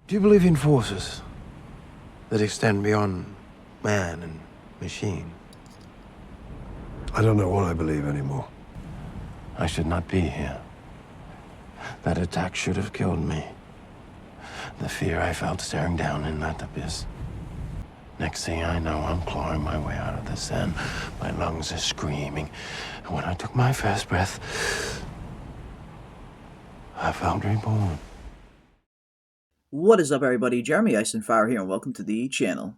Do you believe in forces that extend beyond man and machine? I don't know what I believe anymore. I should not be here. That attack should have killed me. The fear I felt staring down in that abyss. Next thing I know, I'm clawing my way out of the sand. My lungs are screaming. And when I took my first breath, I felt reborn. What is up, everybody? Jeremy Eisenfire here, and welcome to the channel.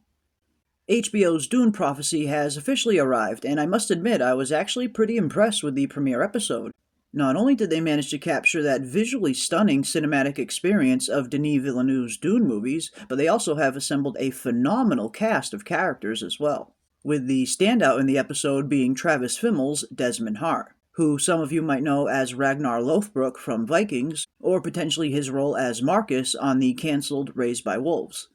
HBO's Dune Prophecy has officially arrived, and I must admit I was actually pretty impressed with the premiere episode. Not only did they manage to capture that visually stunning cinematic experience of Denis Villeneuve's Dune movies, but they also have assembled a phenomenal cast of characters as well, with the standout in the episode being Travis Fimmel's Desmond Hart, who some of you might know as Ragnar Lothbrok from Vikings, or potentially his role as Marcus on the cancelled Raised by Wolves.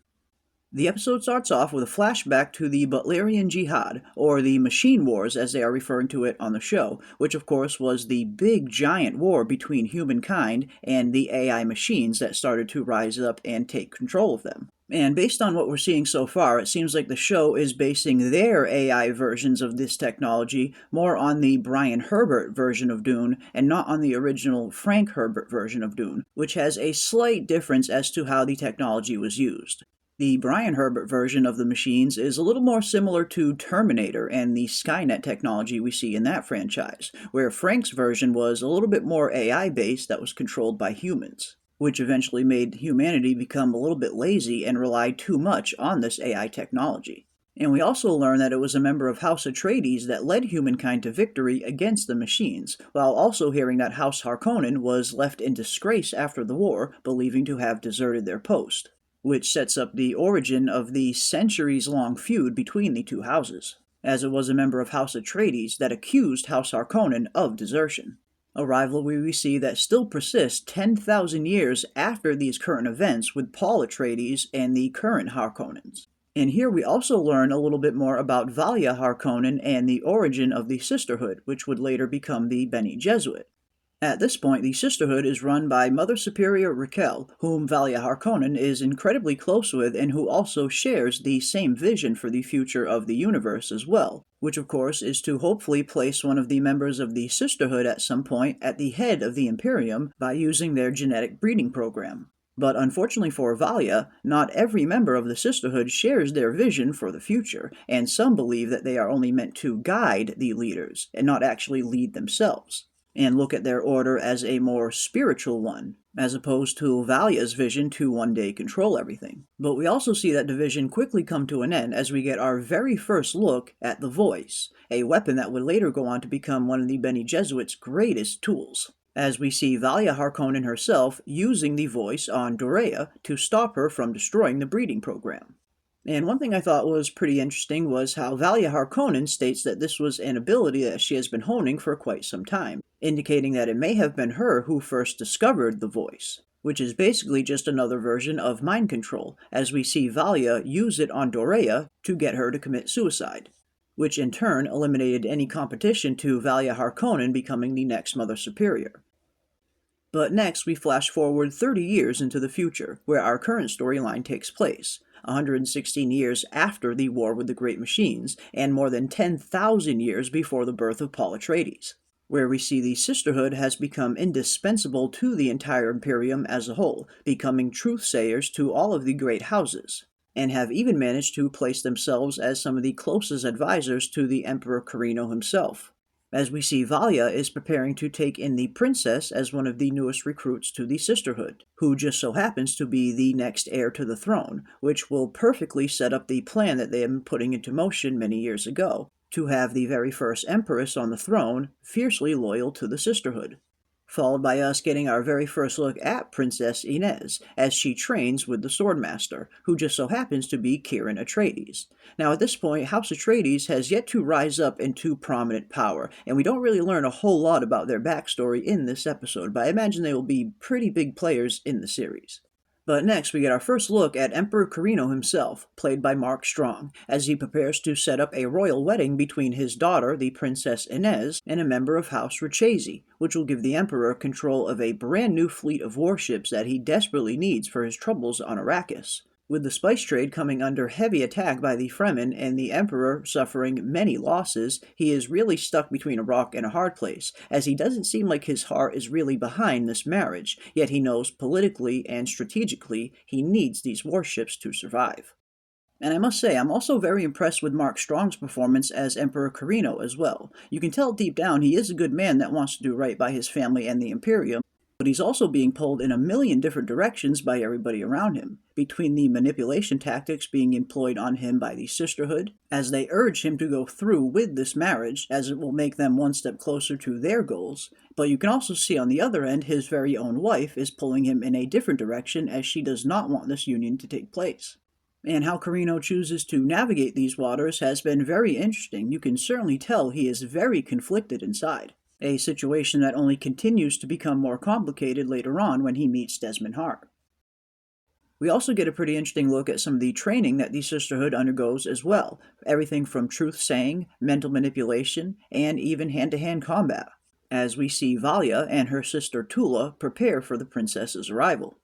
The episode starts off with a flashback to the butlerian jihad, or the Machine Wars as they are referring to it on the show, which of course was the big giant war between humankind and the AI machines that started to rise up and take control of them. And based on what we're seeing so far, it seems like the show is basing their AI versions of this technology more on the Brian Herbert version of Dune and not on the original Frank Herbert version of Dune, which has a slight difference as to how the technology was used. The Brian Herbert version of the machines is a little more similar to Terminator and the Skynet technology we see in that franchise, where Frank's version was a little bit more AI-based that was controlled by humans, which eventually made humanity become a little bit lazy and rely too much on this AI technology. And we also learn that it was a member of House Atreides that led humankind to victory against the machines, while also hearing that House Harkonnen was left in disgrace after the war, believing to have deserted their post, which sets up the origin of the centuries-long feud between the two houses, as it was a member of House Atreides that accused House Harkonnen of desertion, a rivalry we see that still persists 10,000 years after these current events with Paul Atreides and the current Harkonnens. And here we also learn a little bit more about Valya Harkonnen and the origin of the Sisterhood, which would later become the Bene Gesserit. At this point, the Sisterhood is run by Mother Superior Raquel, whom Valya Harkonnen is incredibly close with and who also shares the same vision for the future of the universe as well, which of course is to hopefully place one of the members of the Sisterhood at some point at the head of the Imperium by using their genetic breeding program. But unfortunately for Valya, not every member of the Sisterhood shares their vision for the future, and some believe that they are only meant to guide the leaders and not actually lead themselves, and look at their order as a more spiritual one, as opposed to Valya's vision to one day control everything. But we also see that division quickly come to an end as we get our very first look at the Voice, a weapon that would later go on to become one of the Bene Gesserit's greatest tools, as we see Valya Harkonnen herself using the Voice on Dorea to stop her from destroying the breeding program. And one thing I thought was pretty interesting was how Valya Harkonnen states that this was an ability that she has been honing for quite some time, indicating that it may have been her who first discovered the Voice, which is basically just another version of mind control, as we see Valya use it on Dorea to get her to commit suicide, which in turn eliminated any competition to Valya Harkonnen becoming the next Mother Superior. But next we flash forward 30 years into the future, where our current storyline takes place, 116 years after the war with the Great Machines, and more than 10,000 years before the birth of Paul Atreides, where we see the Sisterhood has become indispensable to the entire Imperium as a whole, becoming truth-sayers to all of the great houses, and have even managed to place themselves as some of the closest advisors to the Emperor Carino himself, as we see Valya is preparing to take in the princess as one of the newest recruits to the Sisterhood, who just so happens to be the next heir to the throne, which will perfectly set up the plan that they have been putting into motion many years ago, to have the very first empress on the throne fiercely loyal to the Sisterhood, followed by us getting our very first look at Princess Inez as she trains with the Swordmaster, who just so happens to be Kieran Atreides. Now at this point, House Atreides has yet to rise up into prominent power, and we don't really learn a whole lot about their backstory in this episode, but I imagine they will be pretty big players in the series. But next, we get our first look at Emperor Carino himself, played by Mark Strong, as he prepares to set up a royal wedding between his daughter, the Princess Inez, and a member of House Richese, which will give the Emperor control of a brand new fleet of warships that he desperately needs for his troubles on Arrakis. With the spice trade coming under heavy attack by the Fremen and the Emperor suffering many losses, he is really stuck between a rock and a hard place, as he doesn't seem like his heart is really behind this marriage, yet he knows politically and strategically he needs these warships to survive. And I must say, I'm also very impressed with Mark Strong's performance as Emperor Carino as well. You can tell deep down he is a good man that wants to do right by his family and the Imperium, but he's also being pulled in a million different directions by everybody around him, between the manipulation tactics being employed on him by the Sisterhood, as they urge him to go through with this marriage, as it will make them one step closer to their goals. But you can also see on the other end, his very own wife is pulling him in a different direction, as she does not want this union to take place. And how Carino chooses to navigate these waters has been very interesting. You can certainly tell he is very conflicted inside. A situation that only continues to become more complicated later on when he meets Desmond Hart. We also get a pretty interesting look at some of the training that the Sisterhood undergoes as well, everything from truth-saying, mental manipulation, and even hand-to-hand combat, as we see Valya and her sister Tula prepare for the princess's arrival.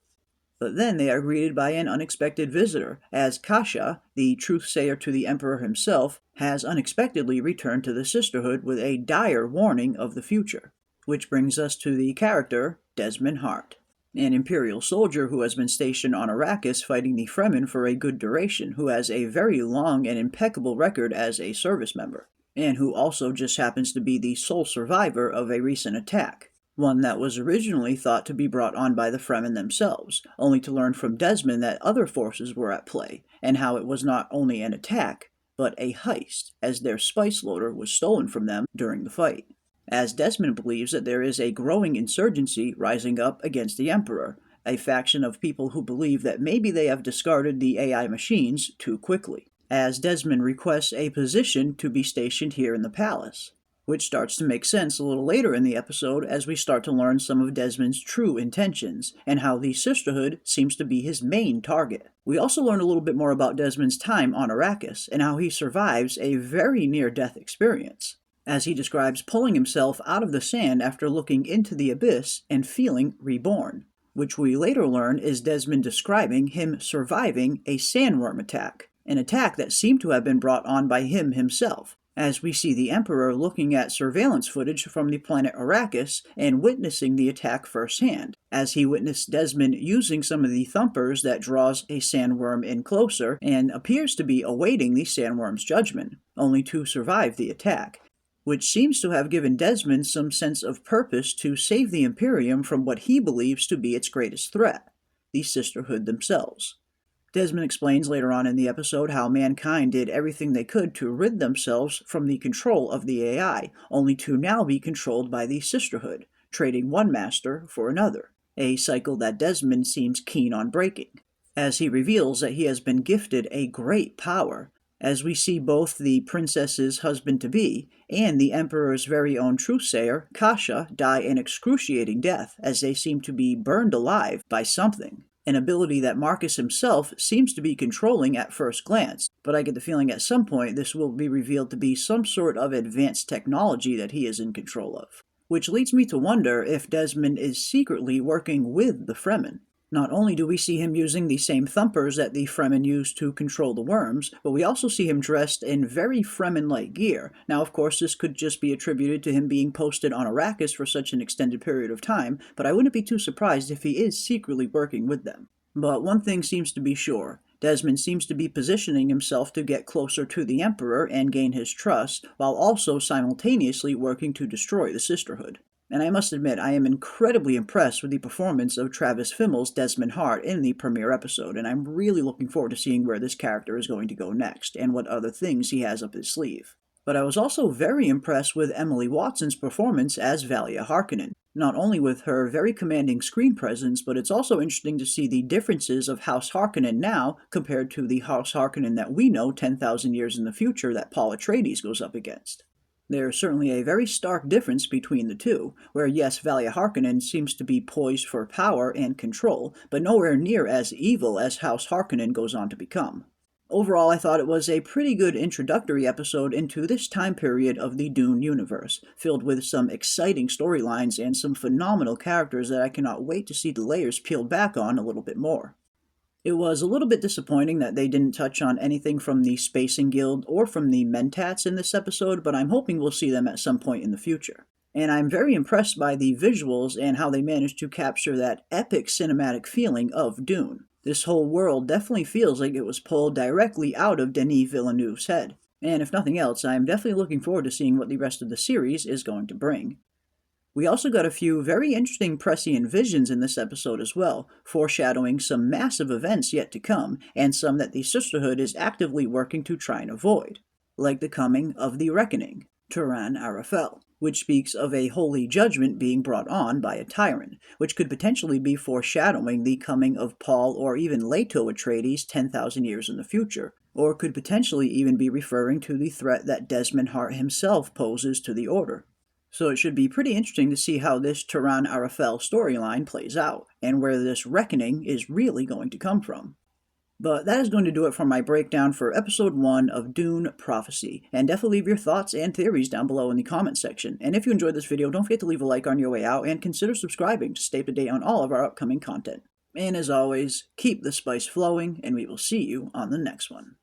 But then they are greeted by an unexpected visitor, as Kasha, the truth-sayer to the Emperor himself, has unexpectedly returned to the Sisterhood with a dire warning of the future. Which brings us to the character Desmond Hart, an Imperial soldier who has been stationed on Arrakis fighting the Fremen for a good duration, who has a very long and impeccable record as a service member, and who also just happens to be the sole survivor of a recent attack. One that was originally thought to be brought on by the Fremen themselves, only to learn from Desmond that other forces were at play, and how it was not only an attack, but a heist, as their spice loader was stolen from them during the fight. As Desmond believes that there is a growing insurgency rising up against the Emperor, a faction of people who believe that maybe they have discarded the AI machines too quickly, as Desmond requests a position to be stationed here in the palace, which starts to make sense a little later in the episode as we start to learn some of Desmond's true intentions, and how the Sisterhood seems to be his main target. We also learn a little bit more about Desmond's time on Arrakis, and how he survives a very near-death experience, as he describes pulling himself out of the sand after looking into the abyss and feeling reborn, which we later learn is Desmond describing him surviving a sandworm attack, an attack that seemed to have been brought on by him himself, as we see the Emperor looking at surveillance footage from the planet Arrakis and witnessing the attack firsthand, as he witnessed Desmond using some of the thumpers that draws a sandworm in closer and appears to be awaiting the sandworm's judgment, only to survive the attack, which seems to have given Desmond some sense of purpose to save the Imperium from what he believes to be its greatest threat, the Sisterhood themselves. Desmond explains later on in the episode how mankind did everything they could to rid themselves from the control of the AI, only to now be controlled by the Sisterhood, trading one master for another, a cycle that Desmond seems keen on breaking, as he reveals that he has been gifted a great power, as we see both the princess's husband-to-be and the Emperor's very own truthsayer, Kasha, die an excruciating death as they seem to be burned alive by something. An ability that Marcus himself seems to be controlling at first glance, but I get the feeling at some point this will be revealed to be some sort of advanced technology that he is in control of. Which leads me to wonder if Desmond is secretly working with the Fremen. Not only do we see him using the same thumpers that the Fremen use to control the worms, but we also see him dressed in very Fremen-like gear. Now, of course, this could just be attributed to him being posted on Arrakis for such an extended period of time, but I wouldn't be too surprised if he is secretly working with them. But one thing seems to be sure. Desmond seems to be positioning himself to get closer to the Emperor and gain his trust, while also simultaneously working to destroy the Sisterhood. And I must admit, I am incredibly impressed with the performance of Travis Fimmel's Desmond Hart in the premiere episode, and I'm really looking forward to seeing where this character is going to go next, and what other things he has up his sleeve. But I was also very impressed with Emily Watson's performance as Valya Harkonnen, not only with her very commanding screen presence, but it's also interesting to see the differences of House Harkonnen now compared to the House Harkonnen that we know 10,000 years in the future that Paul Atreides goes up against. There's certainly a very stark difference between the two, where yes, Valya Harkonnen seems to be poised for power and control, but nowhere near as evil as House Harkonnen goes on to become. Overall, I thought it was a pretty good introductory episode into this time period of the Dune universe, filled with some exciting storylines and some phenomenal characters that I cannot wait to see the layers peeled back on a little bit more. It was a little bit disappointing that they didn't touch on anything from the Spacing Guild or from the Mentats in this episode, but I'm hoping we'll see them at some point in the future. And I'm very impressed by the visuals and how they managed to capture that epic cinematic feeling of Dune. This whole world definitely feels like it was pulled directly out of Denis Villeneuve's head. And if nothing else, I'm definitely looking forward to seeing what the rest of the series is going to bring. We also got a few very interesting prescient visions in this episode as well, foreshadowing some massive events yet to come, and some that the Sisterhood is actively working to try and avoid, like the coming of the Reckoning, Turan Arafel, which speaks of a holy judgment being brought on by a tyrant, which could potentially be foreshadowing the coming of Paul or even Leto Atreides 10,000 years in the future, or could potentially even be referring to the threat that Desmond Hart himself poses to the Order. So it should be pretty interesting to see how this Turan Arafel storyline plays out, and where this reckoning is really going to come from. But that is going to do it for my breakdown for Episode 1 of Dune Prophecy, and definitely leave your thoughts and theories down below in the comments section. And if you enjoyed this video, don't forget to leave a like on your way out, and consider subscribing to stay up to date on all of our upcoming content. And as always, keep the spice flowing, and we will see you on the next one.